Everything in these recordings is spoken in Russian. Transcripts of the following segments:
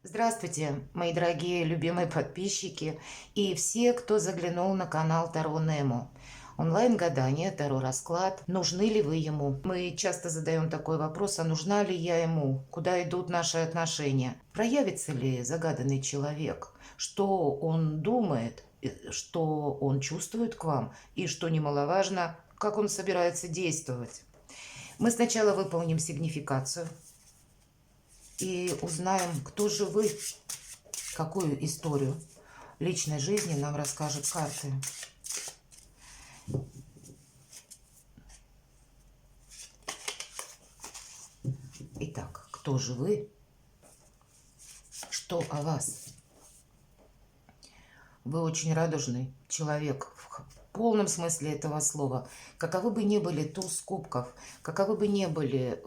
Здравствуйте, мои дорогие любимые подписчики и все, кто заглянул на канал Таро Немо. Онлайн-гадание, Таро-расклад. Нужны ли вы ему? Мы часто задаем такой вопрос, а нужна ли я ему? Куда идут наши отношения? Проявится ли загаданный человек? Что он думает? Что он чувствует к вам? И, что немаловажно, как он собирается действовать? Мы сначала выполним сигнификацию и узнаем, кто же вы, какую историю личной жизни нам расскажут карты. Итак, кто же вы? Что о вас? Вы очень радужный человек в полном смысле этого слова. Каковы бы ни были туз кубков, каковы бы ни были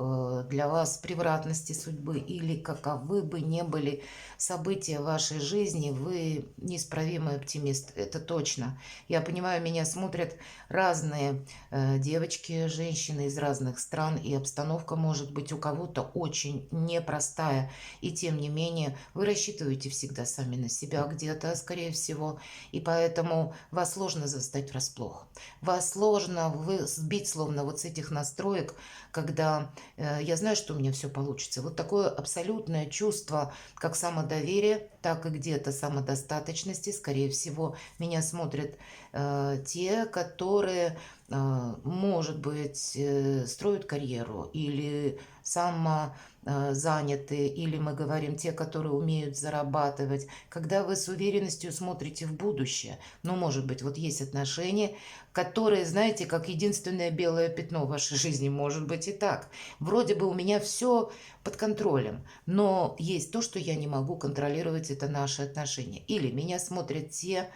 для вас превратности судьбы или каковы бы ни были события в вашей жизни, вы неисправимый оптимист, это точно. Я понимаю, меня смотрят разные девочки, женщины из разных стран, и обстановка может быть у кого-то очень непростая, и тем не менее вы рассчитываете всегда сами на себя где-то, скорее всего, и поэтому вас сложно застать врасплох. Вас сложно сбить словно вот с этих настроек, когда я знаю, что у меня все получится. Вот такое абсолютное чувство, как самодоверие, так и где-то самодостаточности. Скорее всего, меня смотрят те, которые, может быть, строят карьеру или заняты, или мы говорим те, которые умеют зарабатывать, когда вы с уверенностью смотрите в будущее. Ну, может быть, вот есть отношения, которые, знаете, как единственное белое пятно в вашей жизни, может быть и так. Вроде бы у меня все под контролем, но есть то, что я не могу контролировать, это наши отношения. Или меня смотрят те,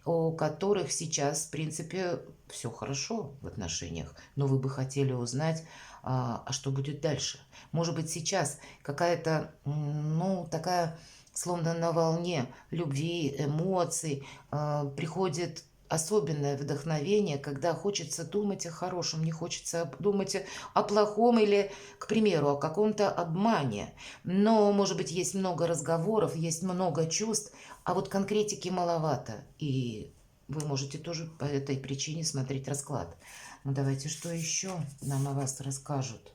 у которых сейчас, в принципе, все хорошо в отношениях, но вы бы хотели узнать, а что будет дальше. Может быть, сейчас какая-то, ну, такая, словно на волне любви, эмоций, приходит особенное вдохновение, когда хочется думать о хорошем, не хочется думать о плохом или, к примеру, о каком-то обмане. Но, может быть, есть много разговоров, есть много чувств, а вот конкретики маловато. И вы можете тоже по этой причине смотреть расклад. Ну, давайте, что еще нам о вас расскажут?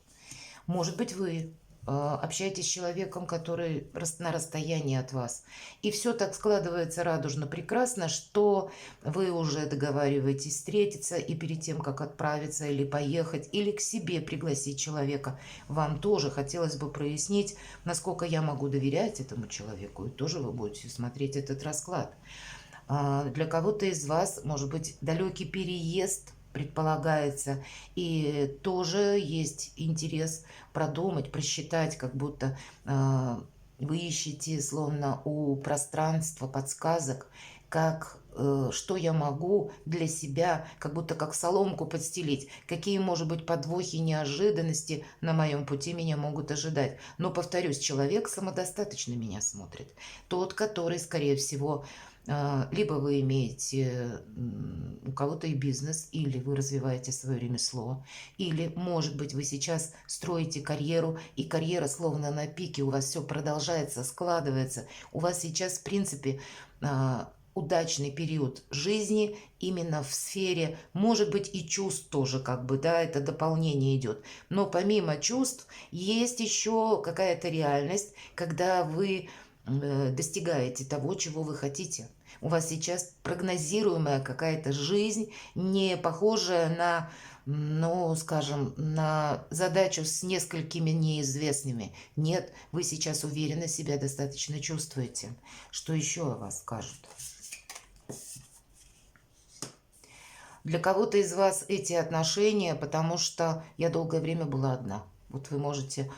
Может быть, вы общаетесь с человеком, который на расстоянии от вас. И все так складывается радужно прекрасно, что вы уже договариваетесь встретиться, и перед тем, как отправиться или поехать, или к себе пригласить человека, вам тоже хотелось бы прояснить, насколько я могу доверять этому человеку. И тоже вы будете смотреть этот расклад. Для кого-то из вас, может быть, далекий переезд предполагается, и тоже есть интерес продумать, просчитать, как будто вы ищете, словно у пространства подсказок, как что я могу для себя, как будто как соломку подстелить, какие, может быть, подвохи, неожиданности на моем пути меня могут ожидать. Но, повторюсь, человек самодостаточно меня смотрит. Тот, который, скорее всего, либо вы имеете у кого-то и бизнес, или вы развиваете свое ремесло, или, может быть, вы сейчас строите карьеру, и карьера словно на пике, у вас все продолжается, складывается. У вас сейчас, в принципе, удачный период жизни именно в сфере, может быть, и чувств тоже, как бы, да, это дополнение идет. Но помимо чувств есть еще какая-то реальность, когда вы достигаете того, чего вы хотите. У вас сейчас прогнозируемая какая-то жизнь, не похожая на, ну, скажем, на задачу с несколькими неизвестными. Нет, вы сейчас уверенно себя достаточно чувствуете. Что еще о вас скажут? Для кого-то из вас эти отношения, потому что я долгое время была одна. Вот вы можете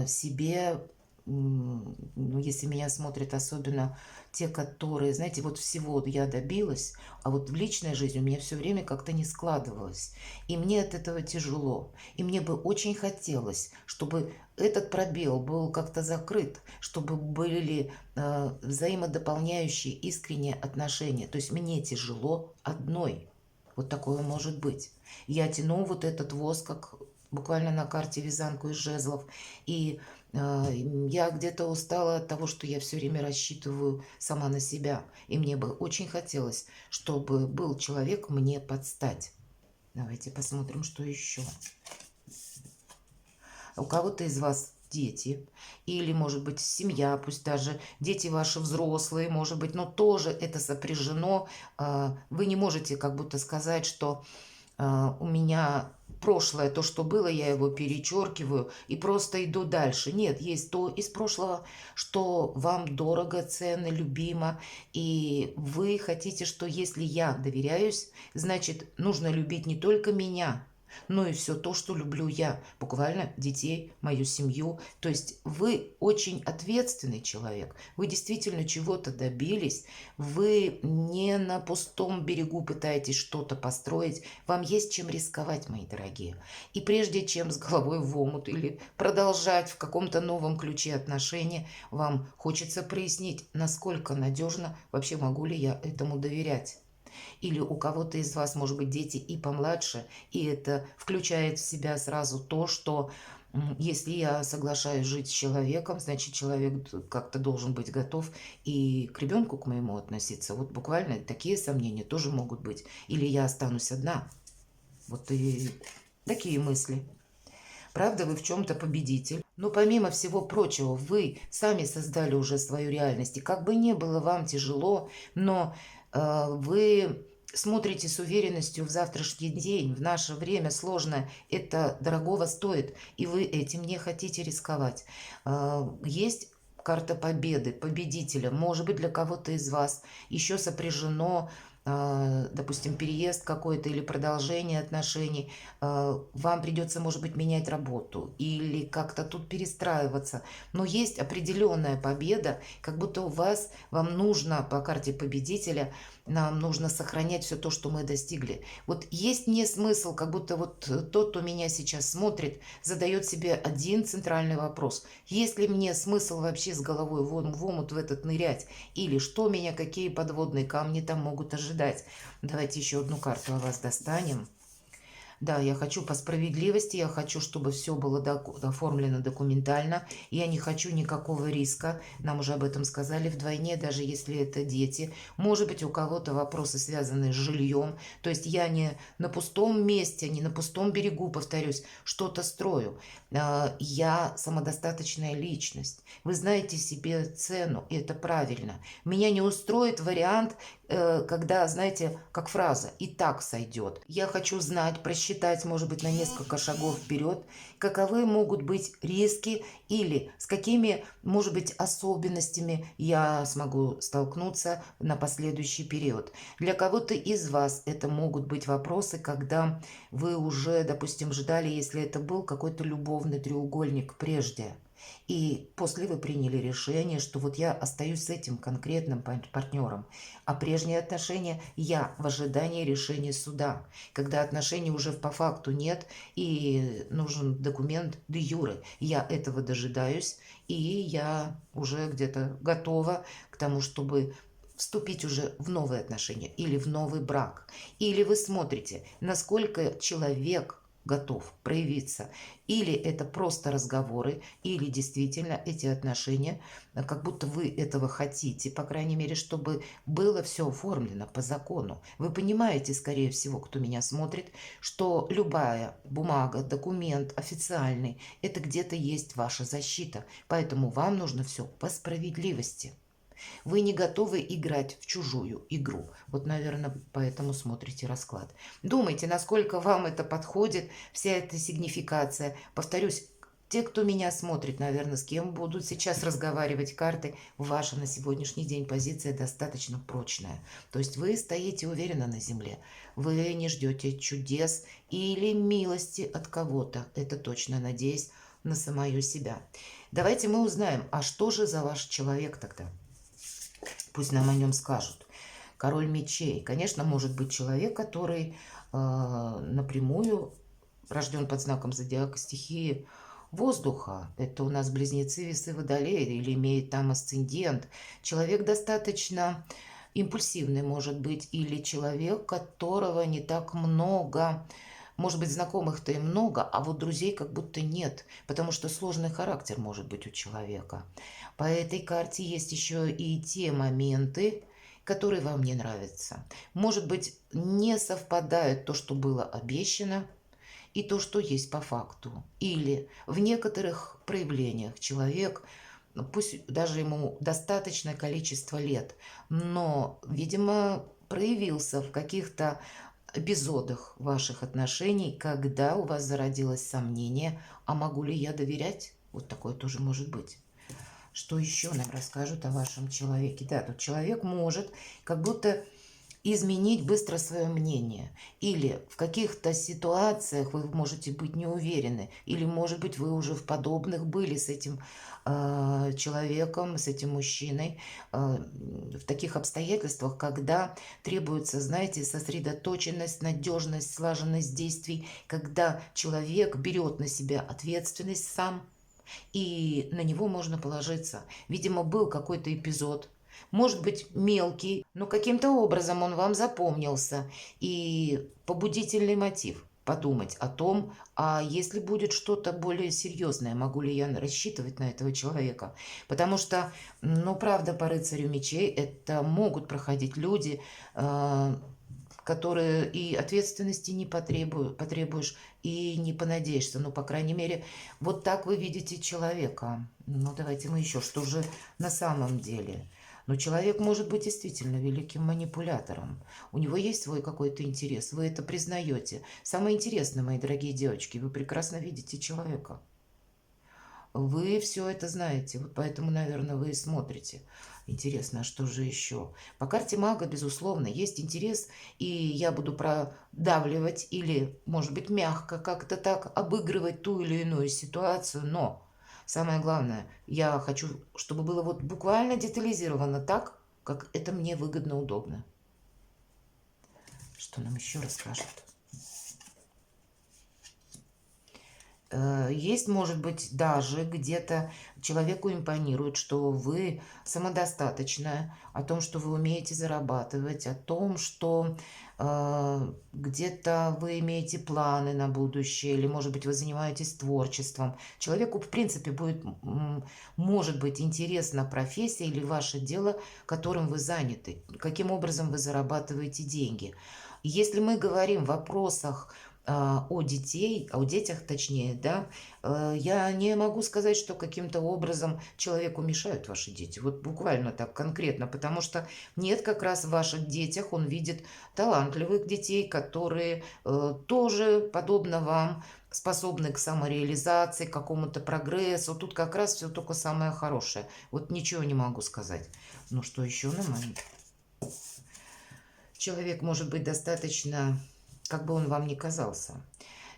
себе, ну, если меня смотрят особенно те, которые, знаете, вот всего я добилась, а вот в личной жизни у меня все время как-то не складывалось. И мне от этого тяжело. И мне бы очень хотелось, чтобы этот пробел был как-то закрыт, чтобы были взаимодополняющие искренние отношения. То есть мне тяжело одной. Вот такое может быть. Я тяну вот этот воск, как буквально на карте вязанку из жезлов, и Я где-то устала от того, что я все время рассчитываю сама на себя. И мне бы очень хотелось, чтобы был человек мне подстать. Давайте посмотрим, что еще. У кого-то из вас дети, или, может быть, семья, пусть даже дети ваши взрослые, может быть, но тоже это сопряжено. Вы не можете как будто сказать, что у меня прошлое, то, что было, я его перечеркиваю и просто иду дальше. Нет, есть то из прошлого, что вам дорого, ценно, любимо, и вы хотите, что если я доверяюсь, значит, нужно любить не только меня, но и все то, что люблю я, буквально детей, мою семью. То есть вы очень ответственный человек, вы действительно чего-то добились, вы не на пустом берегу пытаетесь что-то построить, вам есть чем рисковать, мои дорогие. И прежде чем с головой в омут или продолжать в каком-то новом ключе отношения, вам хочется прояснить, насколько надежно вообще могу ли я этому доверять. Или у кого-то из вас, может быть, дети и помладше, и это включает в себя сразу то, что если я соглашаюсь жить с человеком, значит, человек как-то должен быть готов и к ребенку к моему относиться. Вот буквально такие сомнения тоже могут быть. Или я останусь одна. Вот и такие мысли. Правда, вы в чем-то победитель. Но помимо всего прочего, вы сами создали уже свою реальность. И как бы ни было вам тяжело, но вы смотрите с уверенностью в завтрашний день, в наше время сложное, это дорогого стоит, и вы этим не хотите рисковать. Есть карта победы, победителя, может быть, для кого-то из вас еще сопряжено, допустим, переезд какой-то или продолжение отношений, вам придется, может быть, менять работу или как-то тут перестраиваться. Но есть определенная победа, как будто у вас, вам нужно по карте победителя, нам нужно сохранять все то, что мы достигли. Вот есть мне смысл, как будто вот тот, кто меня сейчас смотрит, задает себе один центральный вопрос. Есть ли мне смысл вообще с головой в омут в этот нырять? Или что меня, какие подводные камни там могут ожидать? Давайте еще одну карту о вас достанем. Да, я хочу по справедливости, я хочу, чтобы все было оформлено документально. Я не хочу никакого риска. Нам уже об этом сказали вдвойне, даже если это дети. Может быть, у кого-то вопросы, связанные с жильем. То есть я не на пустом месте, не на пустом берегу, повторюсь, что-то строю. Я самодостаточная личность. Вы знаете себе цену, и это правильно. Меня не устроит вариант, когда, знаете, как фраза «и так сойдет». Я хочу знать, просчитать, может быть, на несколько шагов вперед, каковы могут быть риски или с какими, может быть, особенностями я смогу столкнуться на последующий период. Для кого-то из вас это могут быть вопросы, когда вы уже, допустим, ждали, если это был какой-то любовный треугольник прежде. И после вы приняли решение, что вот я остаюсь с этим конкретным партнером, а прежние отношения я в ожидании решения суда, когда отношений уже по факту нет и нужен документ де юре. Я этого дожидаюсь, и я уже где-то готова к тому, чтобы вступить уже в новые отношения или в новый брак. Или вы смотрите, насколько человек готов проявиться. Или это просто разговоры, или действительно эти отношения, как будто вы этого хотите, по крайней мере, чтобы было все оформлено по закону. Вы понимаете, скорее всего, кто меня смотрит, что любая бумага, документ официальный, это где-то есть ваша защита. Поэтому вам нужно все по справедливости. Вы не готовы играть в чужую игру. Вот, наверное, поэтому смотрите расклад. Думайте, насколько вам это подходит, вся эта сигнификация. Повторюсь, те, кто меня смотрит, наверное, с кем будут сейчас разговаривать карты, ваша на сегодняшний день позиция достаточно прочная. То есть вы стоите уверенно на земле. Вы не ждете чудес или милости от кого-то. Это точно, надеюсь на самую себя. Давайте мы узнаем, а что же за ваш человек тогда? Пусть нам о нем скажут. Король мечей. Конечно, может быть человек, который напрямую рожден под знаком зодиака стихии воздуха. Это у нас близнецы, весы, водолеи, или имеет там асцендент. Человек достаточно импульсивный, может быть, или человек, которого не так много Может быть, знакомых-то и много, а вот друзей как будто нет, потому что сложный характер может быть у человека. По этой карте есть еще и те моменты, которые вам не нравятся. Может быть, не совпадает то, что было обещано, и то, что есть по факту. Или в некоторых проявлениях человек, пусть даже ему достаточное количество лет, но, видимо, проявился в каких-то эпизодах ваших отношений, когда у вас зародилось сомнение, а могу ли я доверять? Вот такое тоже может быть. Что еще нам расскажут о вашем человеке? Да, тут человек может как будто изменить быстро свое мнение. Или в каких-то ситуациях вы можете быть не уверены. Или, может быть, вы уже в подобных были с этим человеком, с этим мужчиной, в таких обстоятельствах, когда требуется, знаете, сосредоточенность, надежность, слаженность действий, когда человек берет на себя ответственность сам, и на него можно положиться. Видимо, был какой-то эпизод, может быть, мелкий, но каким-то образом он вам запомнился. И побудительный мотив подумать о том, а если будет что-то более серьезное, могу ли я рассчитывать на этого человека. Потому что, ну, правда, по рыцарю мечей это могут проходить люди, которые и ответственности не потребуешь, и не понадеешься. Ну, по крайней мере, вот так вы видите человека. Ну, давайте мы еще, что же на самом деле? Но человек может быть действительно великим манипулятором. У него есть свой какой-то интерес, вы это признаете. Самое интересное, мои дорогие девочки, вы прекрасно видите человека. Вы все это знаете, вот поэтому, наверное, вы и смотрите. Интересно, а что же еще? По карте мага, безусловно, есть интерес, и я буду продавливать или, может быть, мягко как-то так обыгрывать ту или иную ситуацию, но самое главное, я хочу, чтобы было вот буквально детализировано так, как это мне выгодно, удобно. Что нам еще расскажут? Есть, может быть, даже где-то человеку импонирует, что вы самодостаточная, о том, что вы умеете зарабатывать, о том, что где-то вы имеете планы на будущее, или, может быть, вы занимаетесь творчеством. Человеку, в принципе, будет, может быть, интересна профессия или ваше дело, которым вы заняты, каким образом вы зарабатываете деньги. Если мы говорим в вопросах о детях точнее, да, я не могу сказать, что каким-то образом человеку мешают ваши дети. Вот буквально так конкретно, потому что нет, как раз в ваших детях он видит талантливых детей, которые тоже, подобно вам, способны к самореализации, к какому-то прогрессу. Тут как раз все только самое хорошее. Вот ничего не могу сказать. Ну что еще на момент? Человек может быть достаточно, как бы он вам ни казался,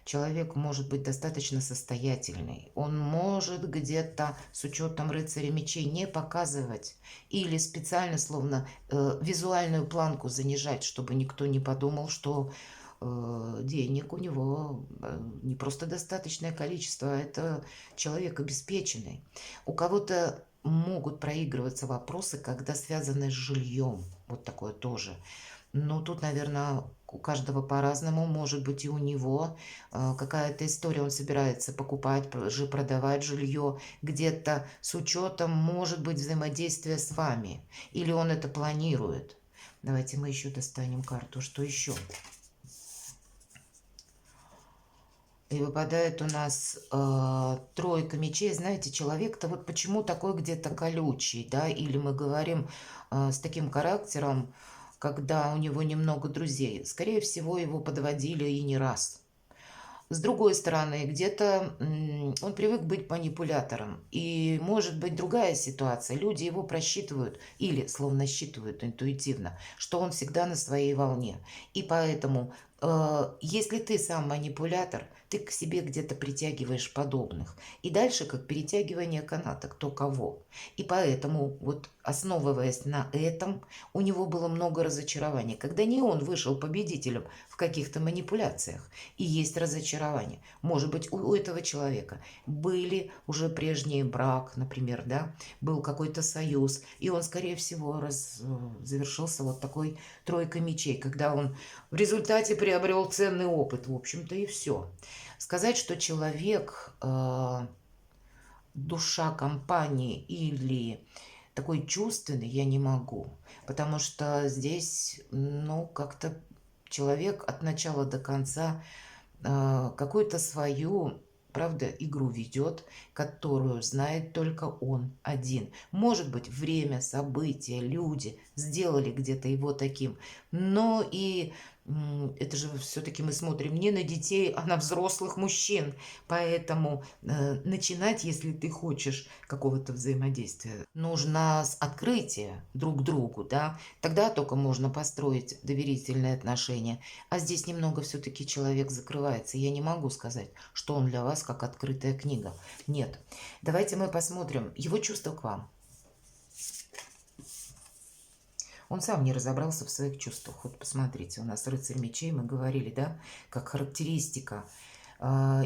человек может быть достаточно состоятельный. Он может где-то с учетом рыцаря мечей не показывать или специально, словно визуальную планку занижать, чтобы никто не подумал, что денег у него не просто достаточное количество, а это человек обеспеченный. У кого-то могут проигрываться вопросы, когда связаны с жильем. Вот такое тоже. Ну, тут, наверное, у каждого по-разному. Может быть, и у него какая-то история. Он собирается покупать, продавать жилье где-то с учетом, может быть, взаимодействия с вами. Или он это планирует. Давайте мы еще достанем карту. Что еще? И выпадает у нас тройка мечей. Знаете, человек-то вот почему такой где-то колючий, да? Или мы говорим с таким характером, когда у него немного друзей. Скорее всего, его подводили и не раз. С другой стороны, где-то он привык быть манипулятором. И может быть другая ситуация. Люди его просчитывают или словно считывают интуитивно, что он всегда на своей волне. И поэтому, если ты сам манипулятор, ты к себе где-то притягиваешь подобных. И дальше как перетягивание каната, кто кого. И поэтому, вот основываясь на этом, у него было много разочарований. Когда не он вышел победителем в каких-то манипуляциях, и есть разочарование. Может быть, у этого человека были уже прежний брак, например, да, был какой-то союз, и он, скорее всего, завершился вот такой тройкой мечей, когда он в результате приобрел ценный опыт, в общем-то, и все. Сказать, что человек душа компании или такой чувственный, я не могу, потому что здесь, ну, как-то человек от начала до конца какую-то свою, правда, игру ведет, которую знает только он один. Может быть, время, события, люди сделали где-то его таким, но и это же все-таки мы смотрим не на детей, а на взрослых мужчин. Поэтому начинать, если ты хочешь какого-то взаимодействия, нужно с открытия друг к другу, да, тогда только можно построить доверительные отношения. А здесь немного все-таки человек закрывается. Я не могу сказать, что он для вас как открытая книга. Нет. Давайте мы посмотрим его чувства к вам. Он сам не разобрался в своих чувствах. Вот посмотрите, у нас рыцарь мечей, мы говорили, да, как характеристика.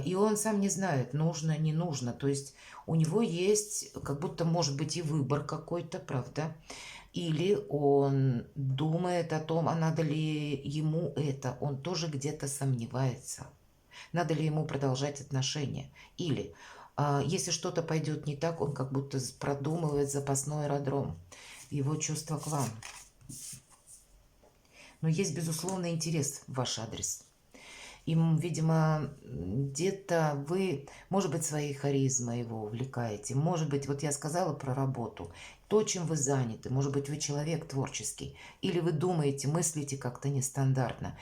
И он сам не знает, нужно, не нужно. То есть у него есть, как будто, может быть, и выбор какой-то, правда? Или он думает о том, а надо ли ему это. Он тоже где-то сомневается. Надо ли ему продолжать отношения. Или если что-то пойдет не так, он как будто продумывает запасной аэродром. Его чувства к вам. Но есть, безусловно, интерес в ваш адрес. И, видимо, где-то вы, может быть, своей харизмой его увлекаете. Может быть, вот я сказала про работу, то, чем вы заняты. Может быть, вы человек творческий. Или вы думаете, мыслите как-то нестандартно.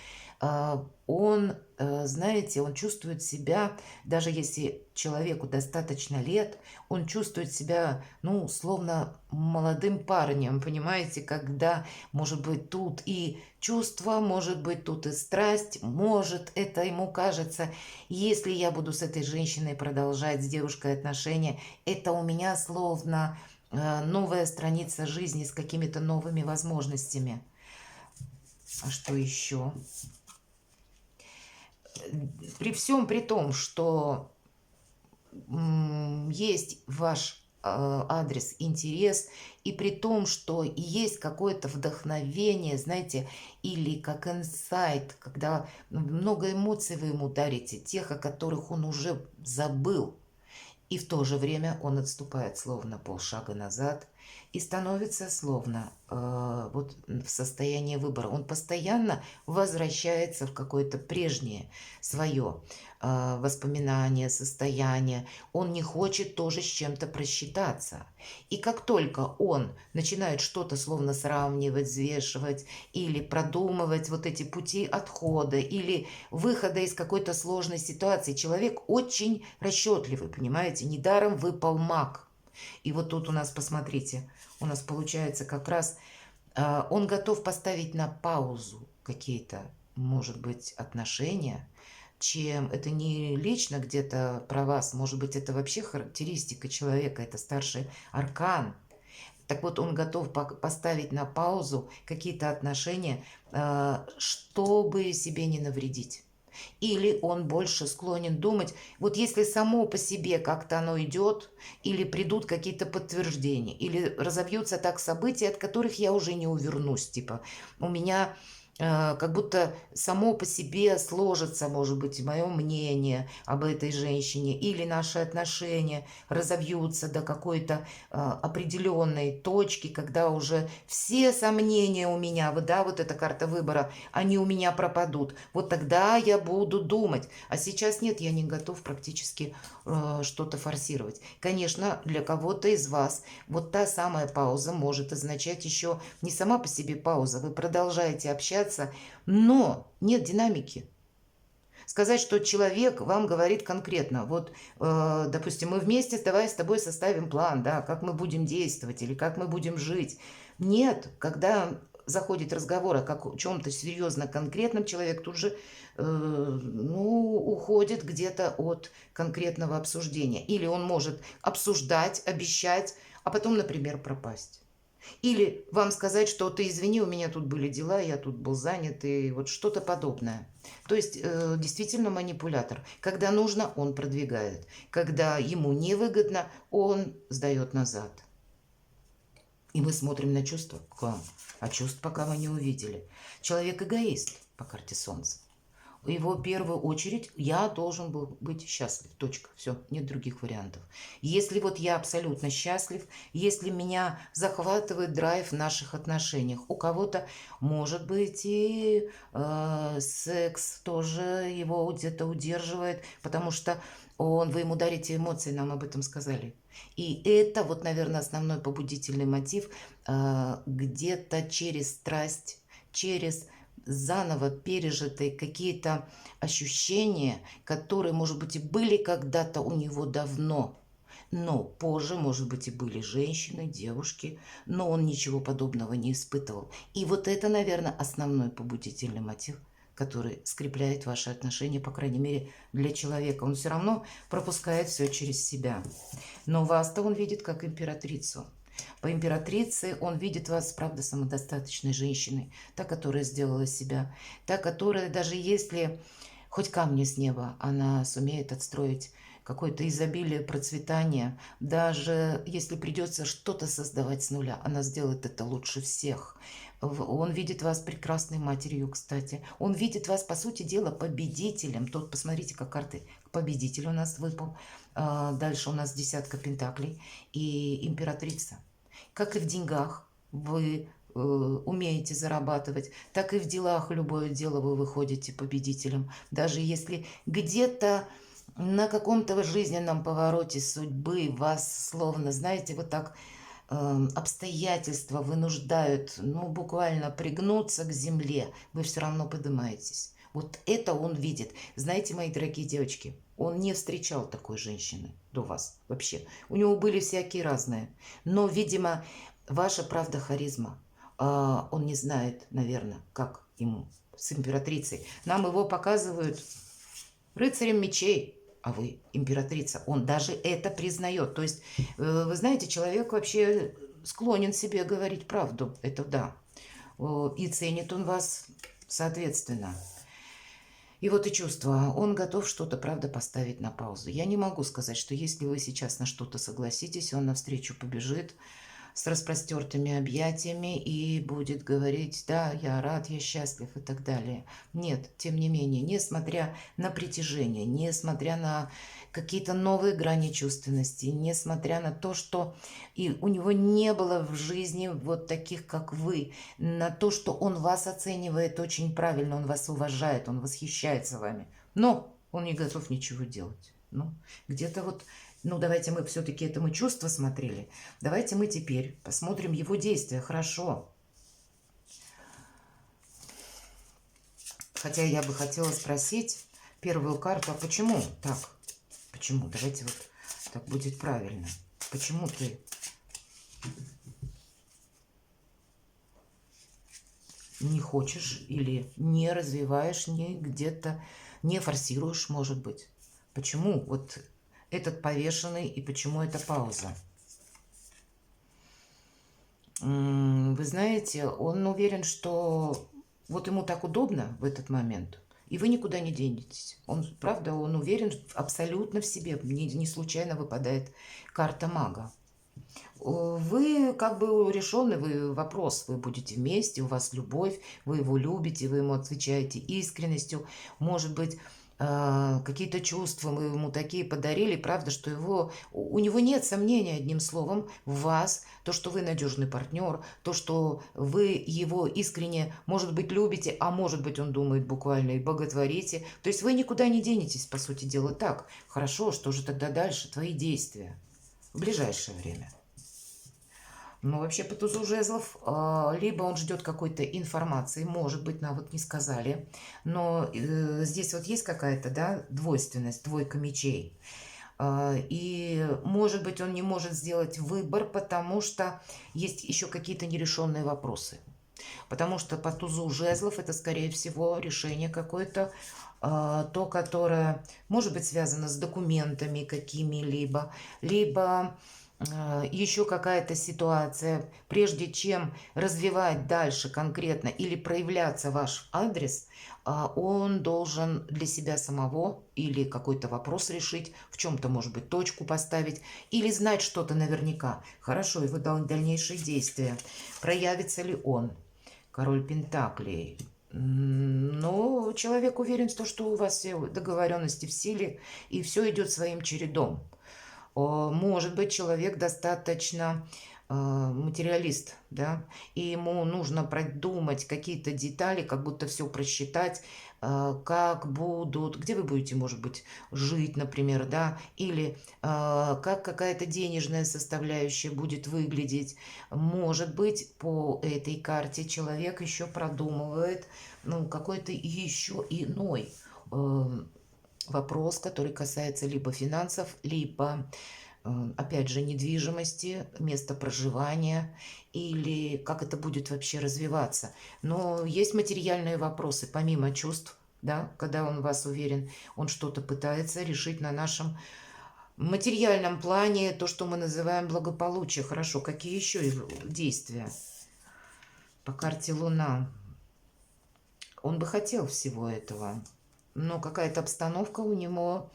Он, знаете, он чувствует себя, даже если человеку достаточно лет, он чувствует себя, ну, словно молодым парнем, понимаете, когда, может быть, тут и чувство, может быть, тут и страсть, может, это ему кажется, если я буду с этой женщиной продолжать, с девушкой отношения, это у меня словно новая страница жизни с какими-то новыми возможностями. А что еще? При всем при том, что есть ваш адрес, интерес, и при том, что есть какое-то вдохновение, знаете, или как инсайт, когда много эмоций вы ему дарите, тех, о которых он уже забыл, и в то же время он отступает словно полшага назад и становится словно вот в состоянии выбора. Он постоянно возвращается в какое-то прежнее свое воспоминание, состояние. Он не хочет тоже с чем-то просчитаться. И как только он начинает что-то словно сравнивать, взвешивать или продумывать вот эти пути отхода или выхода из какой-то сложной ситуации, человек очень расчетливый, понимаете, недаром выпал маг. И вот тут у нас, посмотрите, у нас получается как раз он готов поставить на паузу какие-то, может быть, отношения, чем это не лично где-то про вас, может быть, это вообще характеристика человека, это старший аркан. Так вот, он готов поставить на паузу какие-то отношения, чтобы себе не навредить. Или он больше склонен думать, вот если само по себе как-то оно идет, или придут какие-то подтверждения, или разовьются так события, от которых я уже не увернусь. Типа у меня как будто само по себе сложится, может быть, мое мнение об этой женщине, или наши отношения разовьются до какой-то определенной точки, когда уже все сомнения у меня, вот, да, вот эта карта выбора, они у меня пропадут. Вот тогда я буду думать. А сейчас нет, я не готов практически что-то форсировать. Конечно, для кого-то из вас вот та самая пауза может означать еще не сама по себе пауза, вы продолжаете общаться, но нет динамики. Сказать, что человек вам говорит конкретно, вот, допустим, мы вместе давай с тобой составим план, да, как мы будем действовать или как мы будем жить. Нет, когда заходит разговор о чем-то серьезно конкретном, человек тут же ну, уходит где-то от конкретного обсуждения. Или он может обсуждать, обещать, а потом, например, пропасть. Или вам сказать, что ты извини, у меня тут были дела, я тут был занят, и вот что-то подобное. То есть действительно манипулятор. Когда нужно, он продвигает. Когда ему невыгодно, он сдает назад. И мы смотрим на чувства к вам. А чувств пока мы не увидели. Человек эгоист по карте Солнца. Его в первую очередь я должен был быть счастлив. Точка. Все, нет других вариантов. Если вот я абсолютно счастлив, если меня захватывает драйв в наших отношениях, у кого-то может быть и секс тоже его где-то удерживает, потому что вы ему дарите эмоции, нам об этом сказали. И это вот, наверное, основной побудительный мотив, где-то через страсть, через заново пережитые какие-то ощущения, которые, может быть, и были когда-то у него давно, но позже, может быть, и были женщины, девушки, но он ничего подобного не испытывал. И вот это, наверное, основной побудительный мотив, который скрепляет ваши отношения, по крайней мере, для человека. Он все равно пропускает все через себя. Но вас-то он видит как императрицу. По императрице он видит вас, правда, самодостаточной женщиной, та, которая сделала себя, та, которая, даже если хоть камни с неба, она сумеет отстроить какое-то изобилие, процветание, даже если придется что-то создавать с нуля, она сделает это лучше всех. Он видит вас прекрасной матерью, кстати. Он видит вас, по сути дела, победителем. Тут посмотрите, как карты победитель у нас выпал. Дальше у нас десятка пентаклей и императрица. Как и в деньгах вы умеете зарабатывать, так и в делах любое дело вы выходите победителем. Даже если где-то на каком-то жизненном повороте судьбы вас словно, знаете, вот так обстоятельства вынуждают, ну, буквально пригнуться к земле, вы все равно поднимаетесь. Вот это он видит. Знаете, мои дорогие девочки, он не встречал такой женщины до вас вообще. У него были всякие разные. Но, видимо, ваша правда харизма. Он не знает, наверное, как ему с императрицей. Нам его показывают рыцарем мечей, а вы императрица. Он даже это признает. То есть, вы знаете, человек вообще склонен себе говорить правду. Это да. И ценит он вас соответственно. И вот и чувство. Он готов что-то, правда, поставить на паузу. Я не могу сказать, что если вы сейчас на что-то согласитесь, он навстречу побежит с распростертыми объятиями и будет говорить: да, я рад, я счастлив и так далее. Нет, тем не менее, несмотря на притяжение, несмотря на какие-то новые грани чувственности, несмотря на то, что и у него не было в жизни вот таких, как вы, на то, что он вас оценивает очень правильно, он вас уважает, он восхищается вами, но он не готов ничего делать. Ну, где-то вот... Ну, давайте мы все-таки этому чувство смотрели. Давайте мы теперь посмотрим его действия. Хорошо. Хотя я бы хотела спросить первую карту, а почему так? Почему? Давайте вот так будет правильно. Почему ты не хочешь или не развиваешь, не где-то, не форсируешь, может быть? Почему вот этот повешенный и почему эта пауза? Вы знаете, он уверен, что вот ему так удобно в этот момент, и вы никуда не денетесь. Он, правда, он уверен абсолютно в себе. Не случайно выпадает карта мага. Вы как бы решенный вопрос, вы будете вместе, у вас любовь, вы его любите, вы ему отвечаете искренностью, может быть, какие-то чувства вы ему такие подарили, правда, что у него нет сомнений, одним словом, в вас, то, что вы надежный партнер, то, что вы его искренне, может быть, любите, а может быть, он думает буквально и боготворите. То есть вы никуда не денетесь, по сути дела. Так, хорошо, что же тогда дальше? Твои действия в ближайшее время. Ну, вообще, по тузу жезлов, либо он ждет какой-то информации, может быть, нам вот не сказали, но здесь вот есть какая-то, да, двойственность, двойка мечей. И, может быть, он не может сделать выбор, потому что есть еще какие-то нерешенные вопросы. Потому что по тузу жезлов это, скорее всего, решение какое-то, то, которое может быть связано с документами какими-либо, либо еще какая-то ситуация, прежде чем развивать дальше конкретно или проявляться ваш адрес, он должен для себя самого или какой-то вопрос решить, в чем-то, может быть, точку поставить, или знать что-то наверняка. Хорошо, его дальнейшие действия. Проявится ли он? Король Пентаклей. Но человек уверен в том, что у вас все договоренности в силе, и все идет своим чередом. Может быть, человек достаточно материалист, да, и ему нужно продумать какие-то детали, как будто все просчитать, как будут, где вы будете, может быть, жить, например, да, или как какая-то денежная составляющая будет выглядеть. Может быть, по этой карте человек еще продумывает, ну, какой-то еще иной вопрос, который касается либо финансов, либо, опять же, недвижимости, места проживания или как это будет вообще развиваться. Но есть материальные вопросы, помимо чувств, да, когда он в вас уверен, он что-то пытается решить на нашем материальном плане, то, что мы называем благополучие. Хорошо, какие еще действия по карте Луна? Он бы хотел всего этого, но какая-то обстановка у него,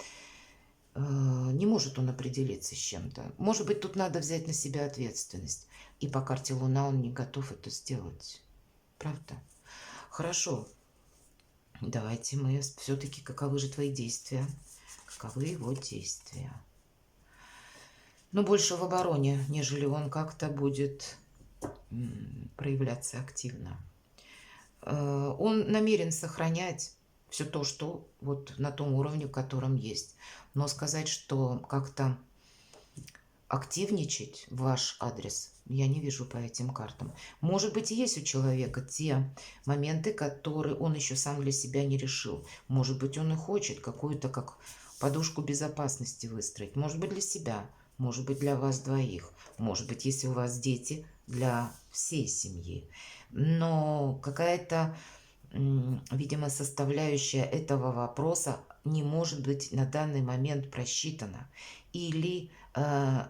не может он определиться с чем-то. Может быть, тут надо взять на себя ответственность. И по карте Луна он не готов это сделать. Правда? Хорошо. Давайте мы все-таки, каковы же твои действия? Каковы его действия? Но больше в обороне, нежели он как-то будет проявляться активно. Он намерен сохранять все то, что вот на том уровне, в котором есть. Но сказать, что как-то активничать в ваш адрес, я не вижу по этим картам. Может быть, и есть у человека те моменты, которые он еще сам для себя не решил. Может быть, он и хочет какую-то как подушку безопасности выстроить. Может быть, для себя, может быть, для вас двоих. Может быть, если у вас дети, для всей семьи. Но какая-то, видимо, составляющая этого вопроса не может быть на данный момент просчитана. Или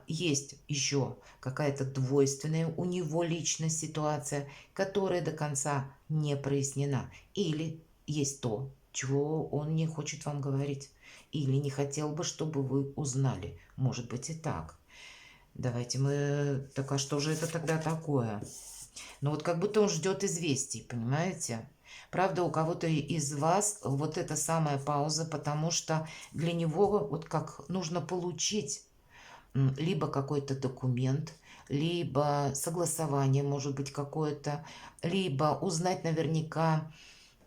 есть еще какая-то двойственная у него личная ситуация, которая до конца не прояснена. Или есть то, чего он не хочет вам говорить. Или не хотел бы, чтобы вы узнали. Может быть и так. Давайте мы... Так а что же это тогда такое? Ну вот как будто он ждет известий, понимаете? Правда, у кого-то из вас вот эта самая пауза, потому что для него вот как нужно получить либо какой-то документ, либо согласование, может быть, какое-то, либо узнать наверняка,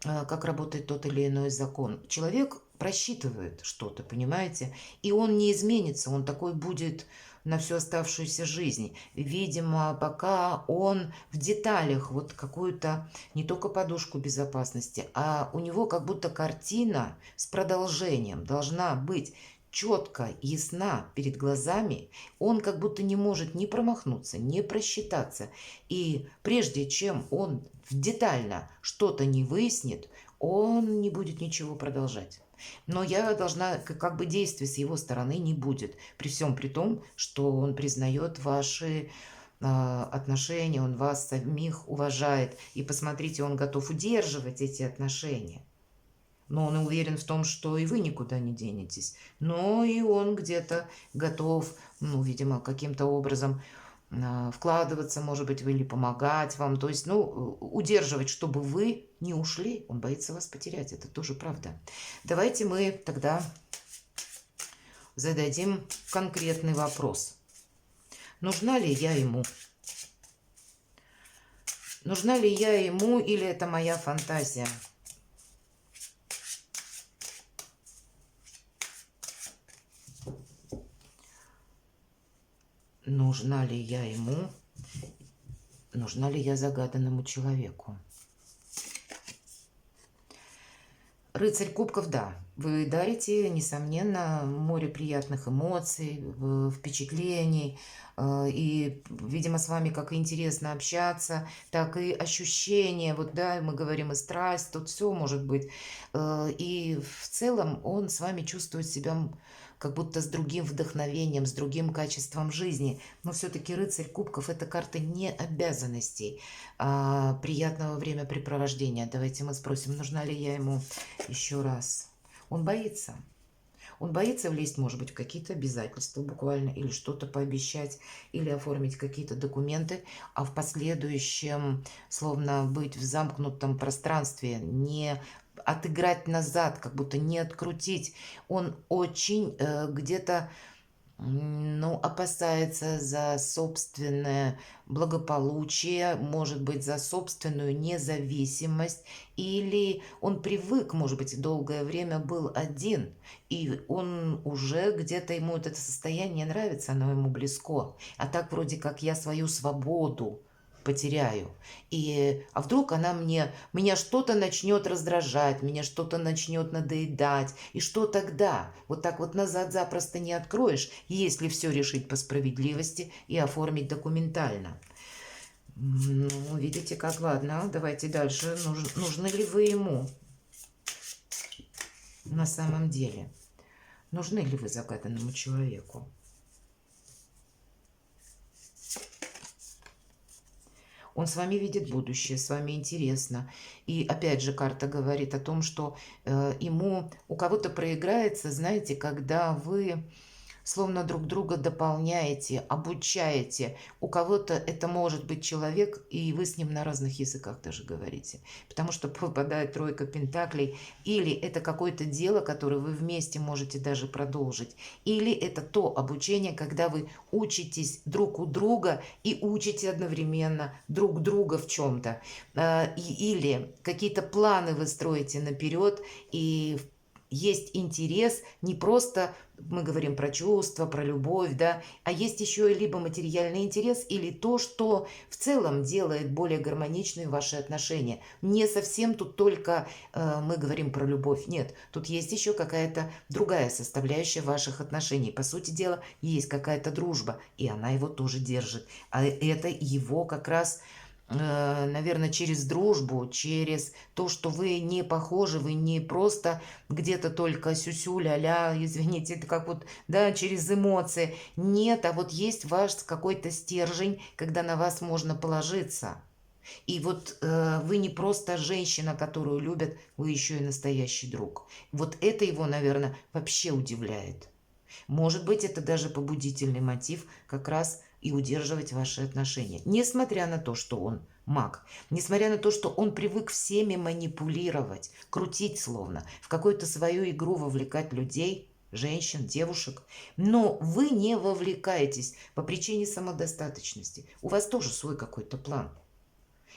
как работает тот или иной закон. Человек просчитывает что-то, понимаете? И он не изменится, он такой будет на всю оставшуюся жизнь. Видимо, пока он в деталях вот какую-то не только подушку безопасности, а у него как будто картина с продолжением должна быть четко, ясна перед глазами, он как будто не может ни промахнуться, ни просчитаться. И прежде чем он детально что-то не выяснит, он не будет ничего продолжать. Но я должна, как бы действий с его стороны не будет. При всем при том, что он признает ваши отношения, он вас самих уважает. И посмотрите, он готов удерживать эти отношения. Но он уверен в том, что и вы никуда не денетесь. Но и он где-то готов, ну, видимо, каким-то образом вкладываться, может быть, или помогать вам. То есть, ну, удерживать, чтобы вы не ушли. Он боится вас потерять. Это тоже правда. Давайте мы тогда зададим конкретный вопрос. Нужна ли я ему? Нужна ли я ему или это моя фантазия? Нужна ли я ему? Нужна ли я загаданному человеку? Рыцарь кубков, да. Вы дарите, несомненно, море приятных эмоций, впечатлений. И, видимо, с вами как интересно общаться, так и ощущения. Вот, да, мы говорим и страсть, тут все может быть. И в целом он с вами чувствует себя как будто с другим вдохновением, с другим качеством жизни. Но все-таки рыцарь кубков – это карта не обязанностей, а приятного времяпрепровождения. Давайте мы спросим, нужна ли я ему еще раз. Он боится. Он боится влезть, может быть, в какие-то обязательства буквально, или что-то пообещать, или оформить какие-то документы, а в последующем словно быть в замкнутом пространстве, не отыграть назад, как будто не открутить. Он очень где-то ну, опасается за собственное благополучие, может быть, за собственную независимость, или он привык, может быть, долгое время был один, и он уже где-то ему вот это состояние нравится, оно ему близко. А так вроде как я свою свободу потеряю. А вдруг меня что-то начнет раздражать, меня что-то начнет надоедать. И что тогда? Вот так вот назад запросто не откроешь, если все решить по справедливости и оформить документально. Ну, видите, как, ладно, давайте дальше. Нужны ли вы ему на самом деле? Нужны ли вы загаданному человеку? Он с вами видит будущее, с вами интересно. И опять же, карта говорит о том, что ему у кого-то проиграется, знаете, когда вы словно друг друга дополняете, обучаете. У кого-то это может быть человек, и вы с ним на разных языках даже говорите. Потому что попадает тройка пентаклей. Или это какое-то дело, которое вы вместе можете даже продолжить. Или это то обучение, когда вы учитесь друг у друга и учите одновременно друг друга в чем-то. Или какие-то планы вы строите наперед, и есть интерес не просто, мы говорим про чувства, про любовь, да, а есть еще либо материальный интерес, или то, что в целом делает более гармоничные ваши отношения. Не совсем тут только мы говорим про любовь, нет, тут есть еще какая-то другая составляющая ваших отношений. По сути дела, есть какая-то дружба, и она его тоже держит. А это его как раз наверное, через дружбу, через то, что вы не похожи, вы не просто где-то только сюсю, ля-ля, извините, это как вот, да, через эмоции. Нет, а вот есть ваш какой-то стержень, когда на вас можно положиться. И вот вы не просто женщина, которую любят, вы еще и настоящий друг. Вот это его, наверное, вообще удивляет. Может быть, это даже побудительный мотив как раз и удерживать ваши отношения. Несмотря на то, что он маг, несмотря на то, что он привык всеми манипулировать, крутить словно, в какую-то свою игру вовлекать людей, женщин, девушек. Но вы не вовлекаетесь по причине самодостаточности. У вас тоже свой какой-то план.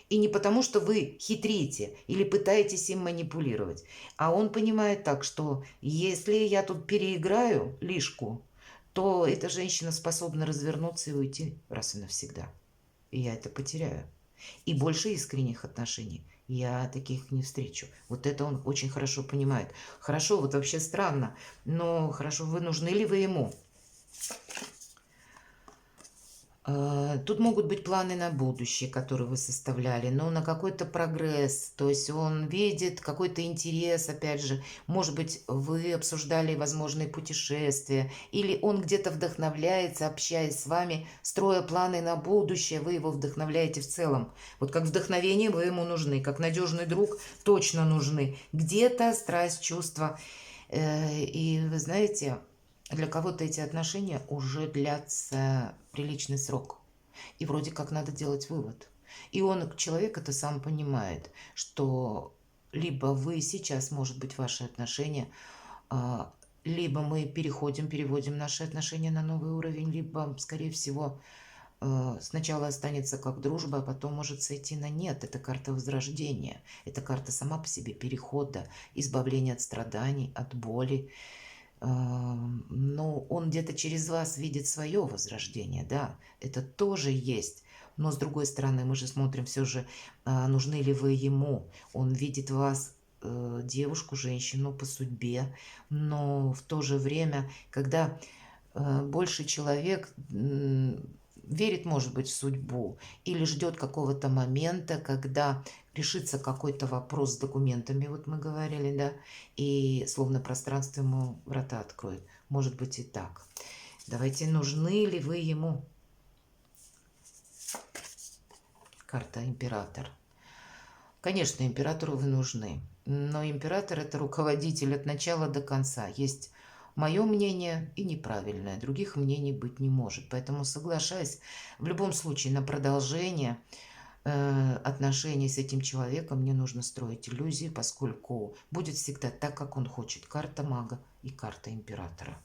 И не потому, что вы хитрите или пытаетесь им манипулировать, а он понимает так, что если я тут переиграю лишку, то эта женщина способна развернуться и уйти раз и навсегда. И я это потеряю. И больше искренних отношений я таких не встречу. Вот это он очень хорошо понимает. Хорошо, вот вообще странно, но хорошо, вы нужны ли вы ему? Тут могут быть планы на будущее, которые вы составляли, но на какой-то прогресс. То есть он видит какой-то интерес, опять же. Может быть, вы обсуждали возможные путешествия, или он где-то вдохновляется, общаясь с вами, строя планы на будущее, вы его вдохновляете в целом. Вот как вдохновение вы ему нужны, как надежный друг точно нужны. Где-то страсть, чувства. И вы знаете, для кого-то эти отношения уже длятся приличный срок. И вроде как надо делать вывод. И он, человек, это сам понимает, что либо вы сейчас, может быть, ваши отношения, либо мы переводим наши отношения на новый уровень, либо, скорее всего, сначала останется как дружба, а потом может сойти на нет. Это карта возрождения. Это карта сама по себе перехода, избавления от страданий, от боли. Но он где-то через вас видит свое возрождение, да, это тоже есть. Но с другой стороны, мы же смотрим все же, нужны ли вы ему. Он видит вас девушку, женщину по судьбе, но в то же время, когда больше человек верит, может быть, в судьбу или ждет какого-то момента, когда решится какой-то вопрос с документами, вот мы говорили, да, и словно пространство ему врата откроет. Может быть и так. Давайте, нужны ли вы ему? Карта император. Конечно, императору вы нужны, но император – это руководитель от начала до конца. Есть мое мнение и неправильное, других мнений быть не может. Поэтому, соглашаясь в любом случае на продолжение отношений с этим человеком, мне нужно строить иллюзии, поскольку будет всегда так, как он хочет. Карта мага и карта императора.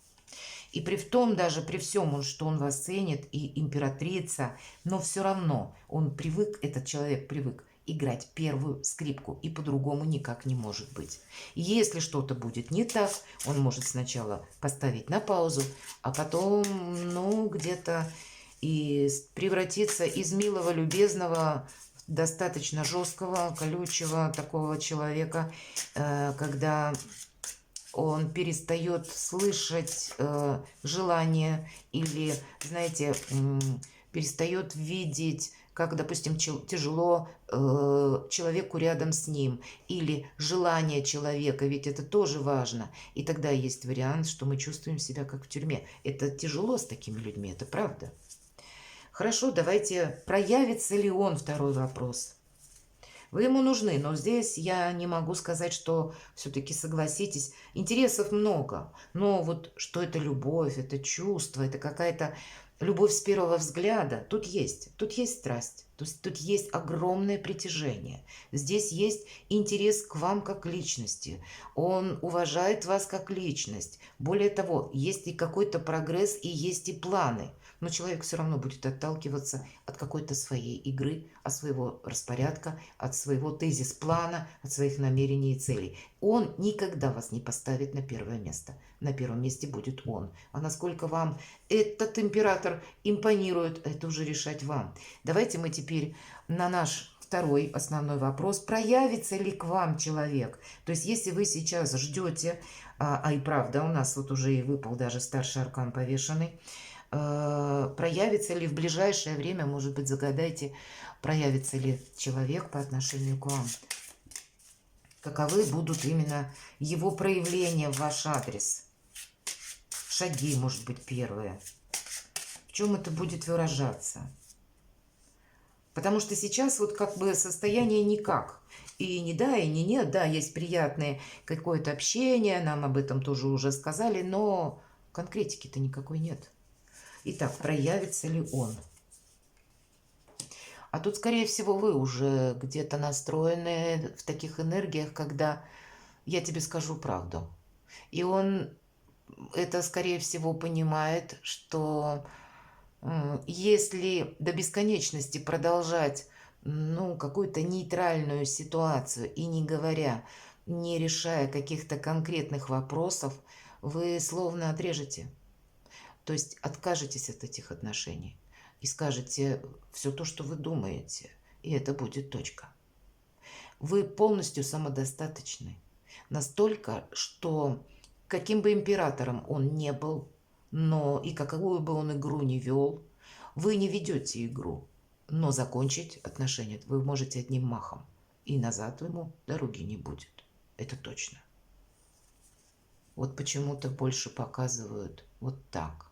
И при том, даже при всем, что он вас ценит, и императрица, но все равно он привык, этот человек привык играть первую скрипку, и по-другому никак не может быть. И если что-то будет не так, он может сначала поставить на паузу, а потом, ну, где-то и превратиться из милого, любезного, достаточно жесткого, колючего такого человека, когда он перестает слышать желание или, знаете, перестает видеть, как, допустим, тяжело человеку рядом с ним, или желание человека, ведь это тоже важно. И тогда есть вариант, что мы чувствуем себя как в тюрьме. Это тяжело с такими людьми, это правда. Хорошо, давайте, проявится ли он, второй вопрос. Вы ему нужны, но здесь я не могу сказать, что все-таки согласитесь. Интересов много, но вот что это любовь, это чувство, это какая-то любовь с первого взгляда. Тут есть страсть, тут есть огромное притяжение. Здесь есть интерес к вам как личности. Он уважает вас как личность. Более того, есть и какой-то прогресс, и есть и планы. Но человек все равно будет отталкиваться от какой-то своей игры, от своего распорядка, от своего тезис-плана, от своих намерений и целей. Он никогда вас не поставит на первое место. На первом месте будет он. А насколько вам этот император импонирует, это уже решать вам. Давайте мы теперь на наш второй основной вопрос. Проявится ли к вам человек? То есть, если вы сейчас ждете, и правда, у нас вот уже и выпал даже старший аркан повешенный, проявится ли в ближайшее время, может быть, загадайте, проявится ли человек по отношению к вам. Каковы будут именно его проявления в ваш адрес? Шаги, может быть, первые. В чем это будет выражаться? Потому что сейчас вот как бы состояние никак. И не да, и не нет. Да, есть приятное какое-то общение, нам об этом тоже уже сказали, но конкретики-то никакой нет. Итак, проявится ли он? А тут, скорее всего, вы уже где-то настроены в таких энергиях, когда я тебе скажу правду. И он это, скорее всего, понимает, что если до бесконечности продолжать, ну, какую-то нейтральную ситуацию и не говоря, не решая каких-то конкретных вопросов, вы словно отрежете. То есть откажетесь от этих отношений и скажете все то, что вы думаете, и это будет точка. Вы полностью самодостаточны. Настолько, что каким бы императором он не был, но и какую бы он игру ни вел, вы не ведете игру, но закончить отношения вы можете одним махом, и назад ему дороги не будет. Это точно. Вот почему-то больше показывают вот так.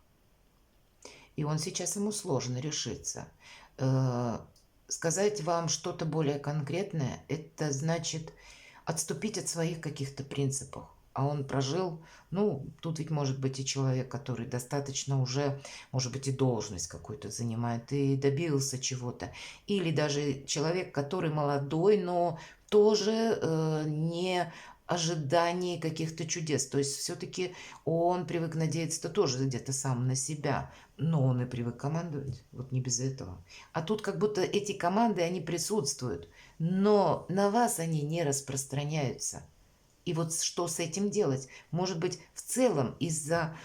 И он сейчас, ему сложно решиться. Сказать вам что-то более конкретное, это значит отступить от своих каких-то принципов. А он прожил, ну, тут ведь может быть и человек, который достаточно уже, может быть, и должность какую-то занимает, и добился чего-то. Или даже человек, который молодой, но тоже не ожидании каких-то чудес. То есть все-таки он привык надеяться тоже где-то сам на себя, но он и привык командовать, вот не без этого. А тут как будто эти команды, они присутствуют, но на вас они не распространяются. И вот что с этим делать? Может быть, в целом из-за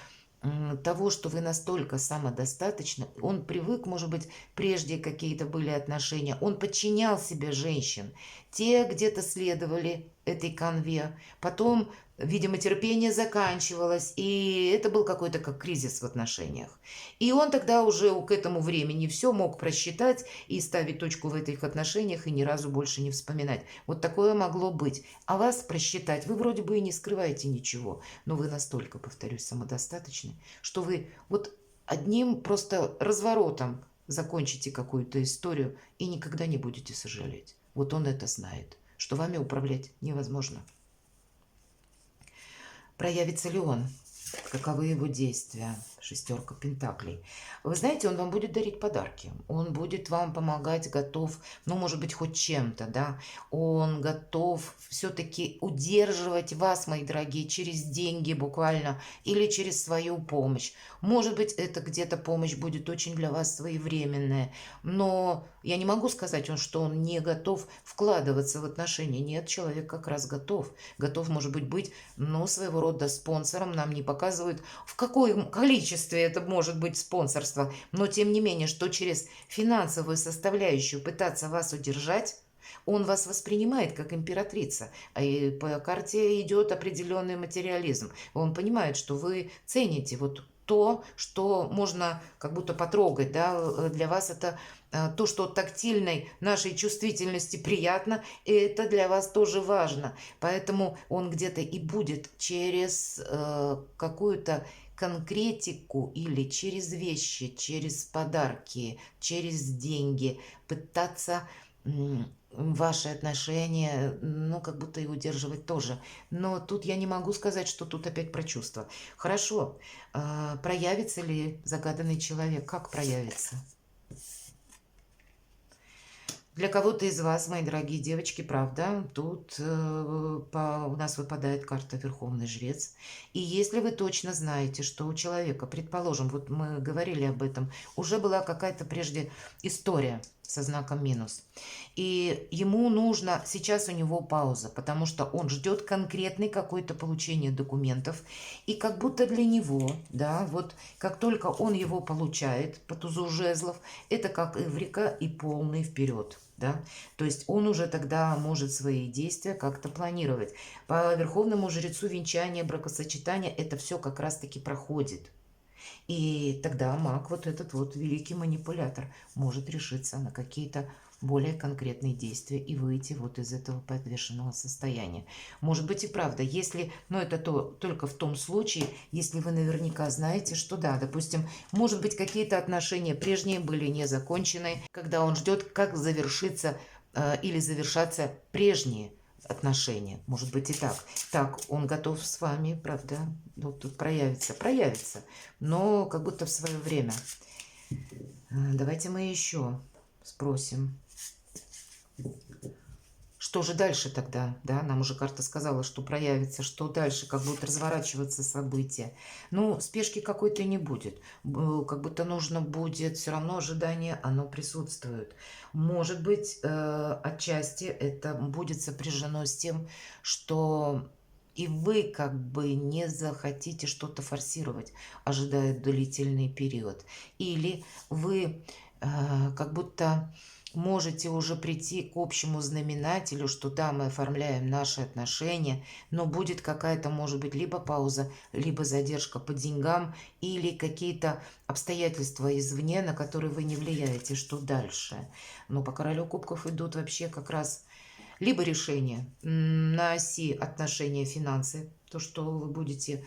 того, что вы настолько самодостаточны, он привык, может быть, прежде какие-то были отношения, он подчинял себе женщин, те где-то следовали этой канве, потом, видимо, терпение заканчивалось, и это был какой-то как кризис в отношениях. И он тогда уже к этому времени все мог просчитать и ставить точку в этих отношениях и ни разу больше не вспоминать. Вот такое могло быть. А вас просчитать, вы вроде бы и не скрываете ничего, но вы настолько, повторюсь, самодостаточны, что вы вот одним просто разворотом закончите какую-то историю и никогда не будете сожалеть. Вот он это знает, что вами управлять невозможно. Проявится ли он? Каковы его действия? Шестерка пентаклей. Вы знаете, он вам будет дарить подарки. Он будет вам помогать, готов, ну, может быть, хоть чем-то, да. Он готов все-таки удерживать вас, мои дорогие, через деньги буквально или через свою помощь. Может быть, это где-то помощь будет очень для вас своевременная, но я не могу сказать, что он не готов вкладываться в отношения. Нет, человек как раз готов. Готов, может быть, ну, своего рода спонсором. Нам не показывают, в каком количестве это может быть спонсорство. Но, тем не менее, что через финансовую составляющую пытаться вас удержать, он вас воспринимает как императрица. И по карте идет определенный материализм. Он понимает, что вы цените вот то, что можно как будто потрогать, да, для вас это то, что тактильной нашей чувствительности приятно, и это для вас тоже важно. Поэтому он где-то и будет через какую-то конкретику или через вещи, через подарки, через деньги пытаться ваши отношения, ну, как будто и удерживать тоже. Но тут я не могу сказать, что тут опять про чувства. Хорошо, проявится ли загаданный человек? Как проявится? Для кого-то из вас, мои дорогие девочки, правда, тут у нас выпадает карта Верховный Жрец. И если вы точно знаете, что у человека, предположим, вот мы говорили об этом, уже была какая-то прежде история со знаком минус, и ему нужно, сейчас у него пауза, потому что он ждет конкретной какой-то получения документов, и как будто для него, да, вот как только он его получает по тузу жезлов, это как эврика и полный вперед. Да? То есть он уже тогда может свои действия как-то планировать. По Верховному Жрецу венчание, бракосочетание, это все как раз-таки проходит. И тогда маг, вот этот вот великий манипулятор, может решиться на какие-то более конкретные действия и выйти вот из этого подвешенного состояния. Может быть и правда, если, но это только в том случае, если вы наверняка знаете, что да, допустим, может быть какие-то отношения прежние были не закончены, когда он ждет, как завершится или завершатся прежние отношения. Может быть и так. Так, он готов с вами, правда, вот тут проявится, но как будто в свое время. Давайте мы еще спросим. Что же дальше тогда? Да, нам уже карта сказала, что проявится, что дальше, как будут разворачиваться события. Ну, спешки какой-то не будет. Как будто нужно будет, все равно ожидание, оно присутствует. Может быть, отчасти это будет сопряжено с тем, что и вы как бы не захотите что-то форсировать, ожидая длительный период. Или вы как будто можете уже прийти к общему знаменателю, что да, мы оформляем наши отношения, но будет какая-то, может быть, либо пауза, либо задержка по деньгам, или какие-то обстоятельства извне, на которые вы не влияете, что дальше. Но по королю кубков идут вообще как раз либо решение на оси отношения финансы, то, что вы будете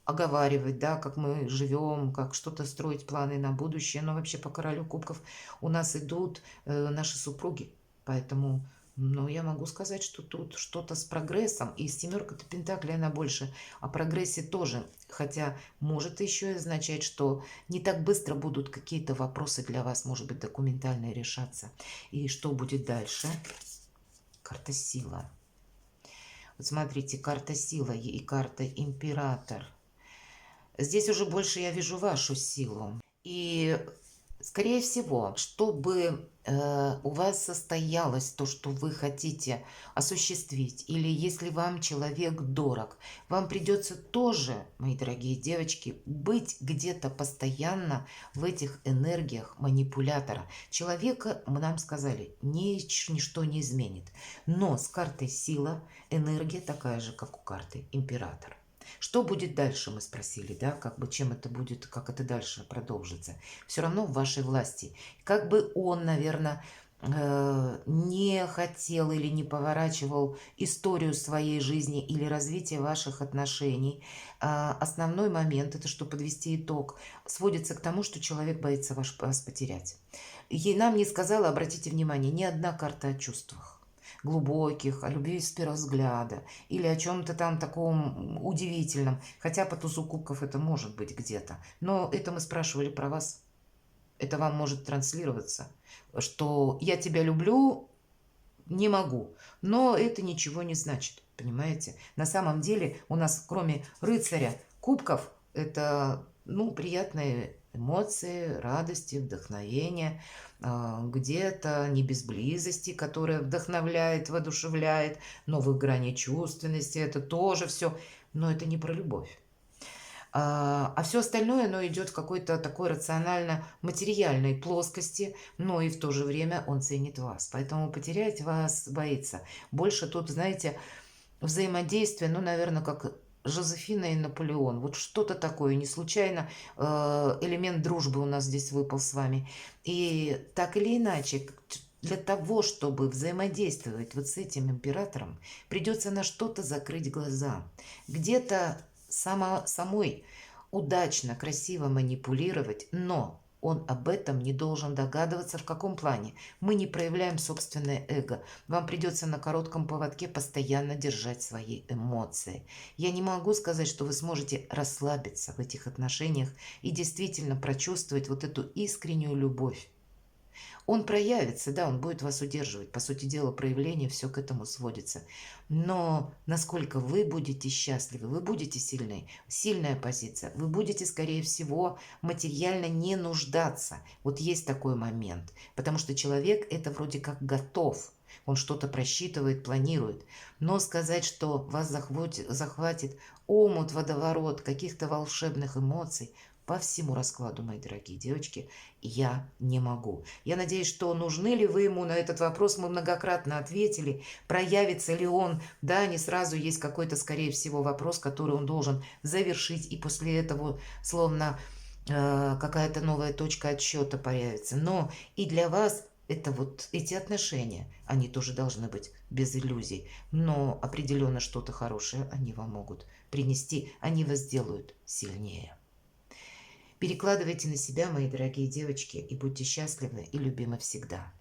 оговаривать, да, как мы живем, как что-то строить, планы на будущее. Но вообще по королю кубков у нас идут наши супруги. Поэтому, ну, я могу сказать, что тут что-то с прогрессом. И семерка-то пентаклей, она больше о прогрессе тоже. Хотя может еще и означать, что не так быстро будут какие-то вопросы для вас, может быть, документальные решаться. И что будет дальше? Карта сила. Вот смотрите, карта сила и карта император. Здесь уже больше я вижу вашу силу. И Скорее всего, чтобы у вас состоялось то, что вы хотите осуществить, или если вам человек дорог, вам придется тоже, мои дорогие девочки, быть где-то постоянно в этих энергиях манипулятора. Человека, мы нам сказали, ничто не изменит. Но с картой сила энергия такая же, как у карты император. Что будет дальше, мы спросили, да, как бы чем это будет, как это дальше продолжится. Все равно в вашей власти. Как бы он, наверное, не хотел или не поворачивал историю своей жизни или развитие ваших отношений, основной момент, это что подвести итог, сводится к тому, что человек боится вас потерять. Ей нам не сказала, обратите внимание, ни одна карта о чувствах глубоких, о любви с первого взгляда или о чем-то там таком удивительном. Хотя по тузу кубков это может быть где-то. Но это мы спрашивали про вас. Это вам может транслироваться, что я тебя люблю, не могу. Но это ничего не значит, понимаете? На самом деле у нас кроме рыцаря кубков это, ну, приятные эмоции, радости, вдохновения, где-то не без близости, которая вдохновляет, воодушевляет, новых граней чувственности, это тоже все, но это не про любовь. А все остальное, оно идет в какой-то такой рационально-материальной плоскости, но и в то же время он ценит вас. Поэтому потерять вас боится. Больше тут, знаете, взаимодействие, ну, наверное, как Жозефина и Наполеон. Вот что-то такое. Не случайно элемент дружбы у нас здесь выпал с вами. И так или иначе, для того, чтобы взаимодействовать вот с этим императором, придется на что-то закрыть глаза. Где-то самой удачно, красиво манипулировать, но он об этом не должен догадываться. В каком плане? Мы не проявляем собственное эго. Вам придется на коротком поводке постоянно держать свои эмоции. Я не могу сказать, что вы сможете расслабиться в этих отношениях и действительно прочувствовать вот эту искреннюю любовь. Он проявится, да, он будет вас удерживать. По сути дела, проявление все к этому сводится. Но насколько вы будете счастливы, вы будете сильны, сильная позиция, вы будете, скорее всего, материально не нуждаться. Вот есть такой момент. Потому что человек это вроде как готов. Он что-то просчитывает, планирует. Но сказать, что вас захватит омут, водоворот каких-то волшебных эмоций, по всему раскладу, мои дорогие девочки, я не могу. Я надеюсь, что нужны ли вы ему, на этот вопрос мы многократно ответили. Проявится ли он? Да, не сразу есть какой-то, скорее всего, вопрос, который он должен завершить, и после этого словно какая-то новая точка отсчета появится. Но и для вас это вот эти отношения, они тоже должны быть без иллюзий. Но определенно что-то хорошее они вам могут принести, они вас сделают сильнее. Перекладывайте на себя, мои дорогие девочки, и будьте счастливы и любимы всегда.